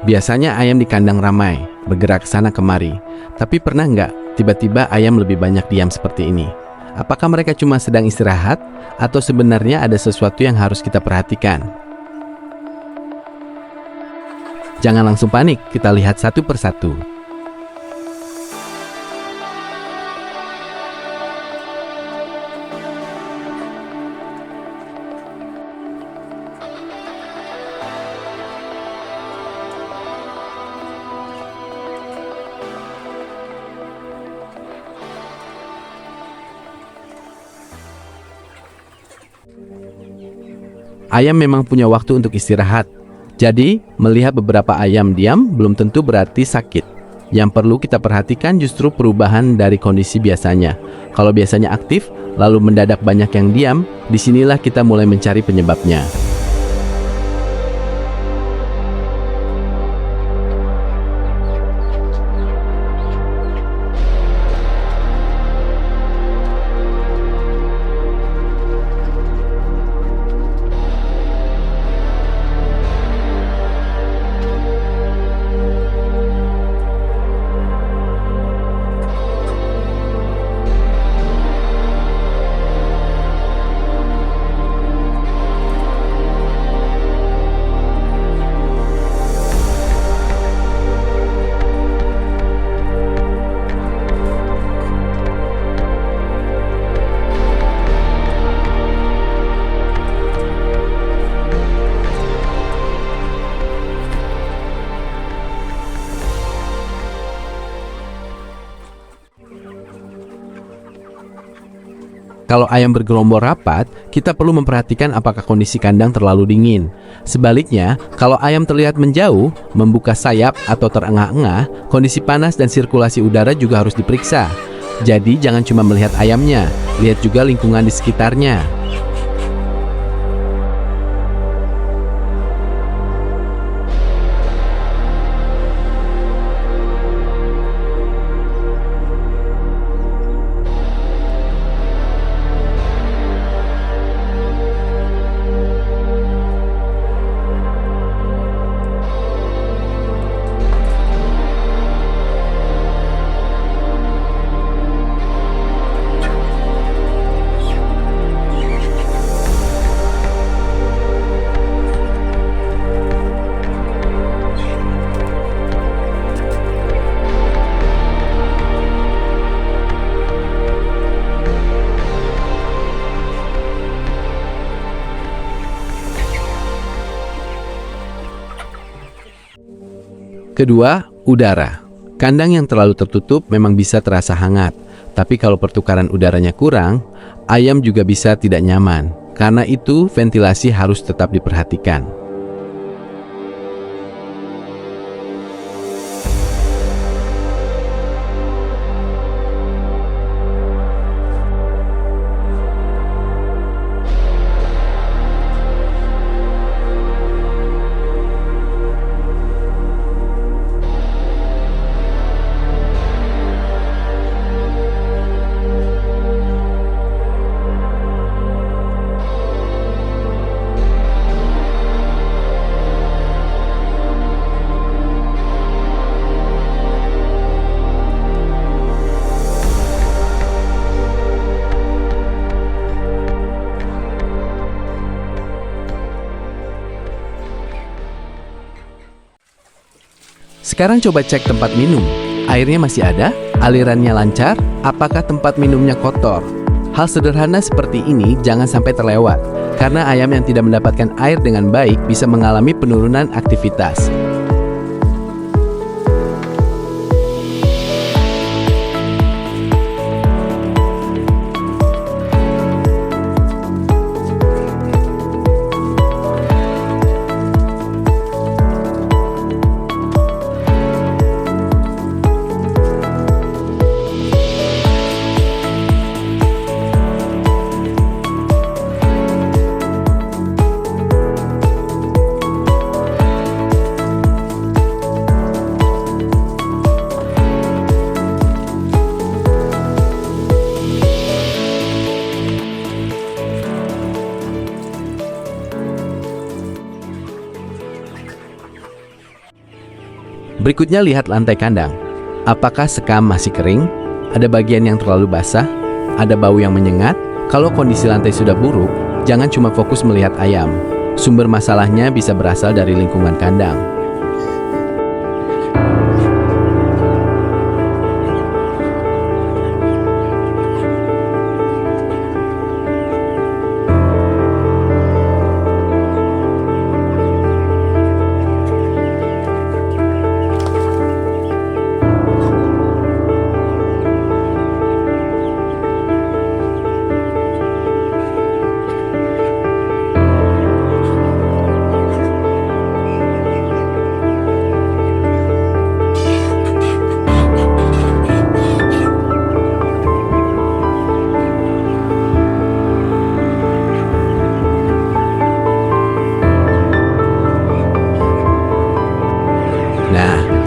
Biasanya ayam di kandang ramai, bergerak sana kemari. Tapi pernah nggak tiba-tiba ayam lebih banyak diam seperti ini? Apakah mereka cuma sedang istirahat atau sebenarnya ada sesuatu yang harus kita perhatikan? Jangan langsung panik, kita lihat satu persatu. Ayam memang punya waktu untuk istirahat. Jadi, melihat beberapa ayam diam belum tentu berarti sakit. Yang perlu kita perhatikan justru perubahan dari kondisi biasanya. Kalau biasanya aktif, lalu mendadak banyak yang diam, disinilah kita mulai mencari penyebabnya. Kalau ayam bergerombol rapat, kita perlu memperhatikan apakah kondisi kandang terlalu dingin. Sebaliknya, kalau ayam terlihat menjauh, membuka sayap atau terengah-engah, kondisi panas dan sirkulasi udara juga harus diperiksa. Jadi jangan cuma melihat ayamnya, lihat juga lingkungan di sekitarnya. Kedua, udara. Kandang yang terlalu tertutup memang bisa terasa hangat, tapi kalau pertukaran udaranya kurang, ayam juga bisa tidak nyaman. Karena itu, ventilasi harus tetap diperhatikan. Sekarang coba cek tempat minum. Airnya masih ada? Alirannya lancar? Apakah tempat minumnya kotor? Hal sederhana seperti ini jangan sampai terlewat, karena ayam yang tidak mendapatkan air dengan baik bisa mengalami penurunan aktivitas. Berikutnya lihat lantai kandang. Apakah sekam masih kering? Ada bagian yang terlalu basah? Ada bau yang menyengat? Kalau kondisi lantai sudah buruk, jangan cuma fokus melihat ayam. Sumber masalahnya bisa berasal dari lingkungan kandang.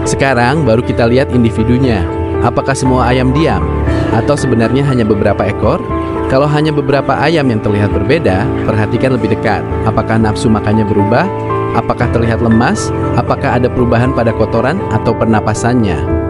Sekarang baru kita lihat individunya. Apakah semua ayam diam? Atau sebenarnya hanya beberapa ekor? Kalau hanya beberapa ayam yang terlihat berbeda, perhatikan lebih dekat. Apakah nafsu makannya berubah? Apakah terlihat lemas? Apakah ada perubahan pada kotoran atau pernapasannya?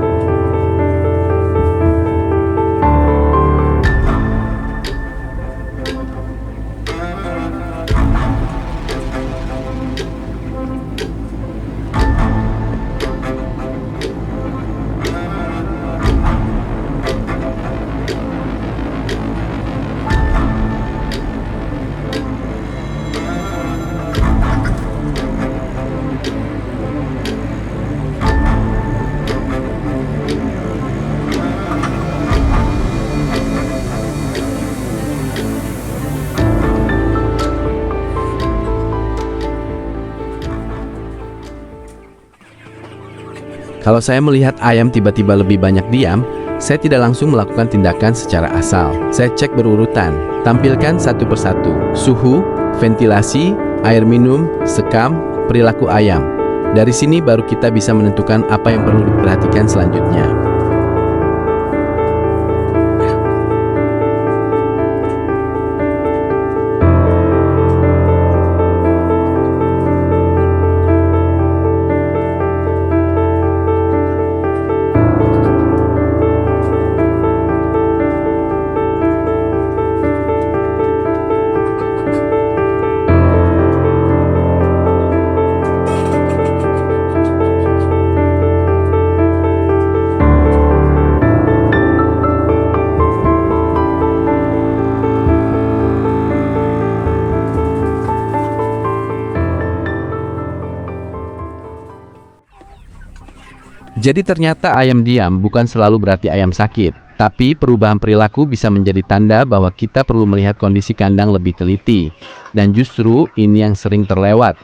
Kalau saya melihat ayam tiba-tiba lebih banyak diam, saya tidak langsung melakukan tindakan secara asal. Saya cek berurutan, tampilkan satu persatu: suhu, ventilasi, air minum, sekam, perilaku ayam. Dari sini baru kita bisa menentukan apa yang perlu diperhatikan selanjutnya. Jadi ternyata ayam diam bukan selalu berarti ayam sakit, tapi perubahan perilaku bisa menjadi tanda bahwa kita perlu melihat kondisi kandang lebih teliti. Dan justru ini yang sering terlewat.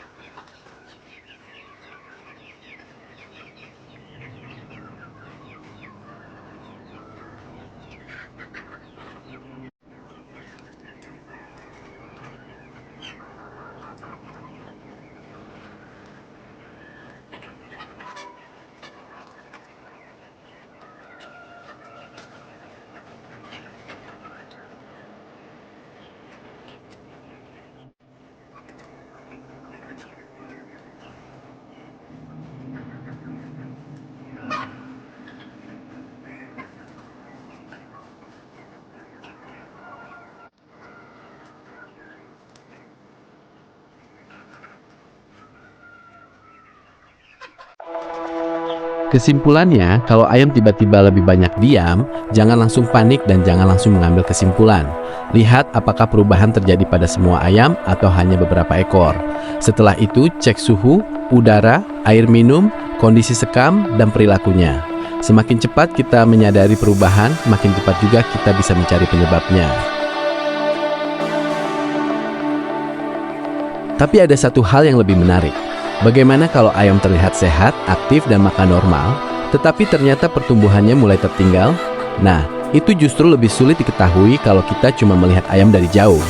Kesimpulannya, kalau ayam tiba-tiba lebih banyak diam, jangan langsung panik dan jangan langsung mengambil kesimpulan. Lihat apakah perubahan terjadi pada semua ayam atau hanya beberapa ekor. Setelah itu, cek suhu, udara, air minum, kondisi sekam, dan perilakunya. Semakin cepat kita menyadari perubahan, makin cepat juga kita bisa mencari penyebabnya. Tapi ada satu hal yang lebih menarik. Bagaimana kalau ayam terlihat sehat, aktif, dan makan normal, tetapi ternyata pertumbuhannya mulai tertinggal? Nah, itu justru lebih sulit diketahui kalau kita cuma melihat ayam dari jauh.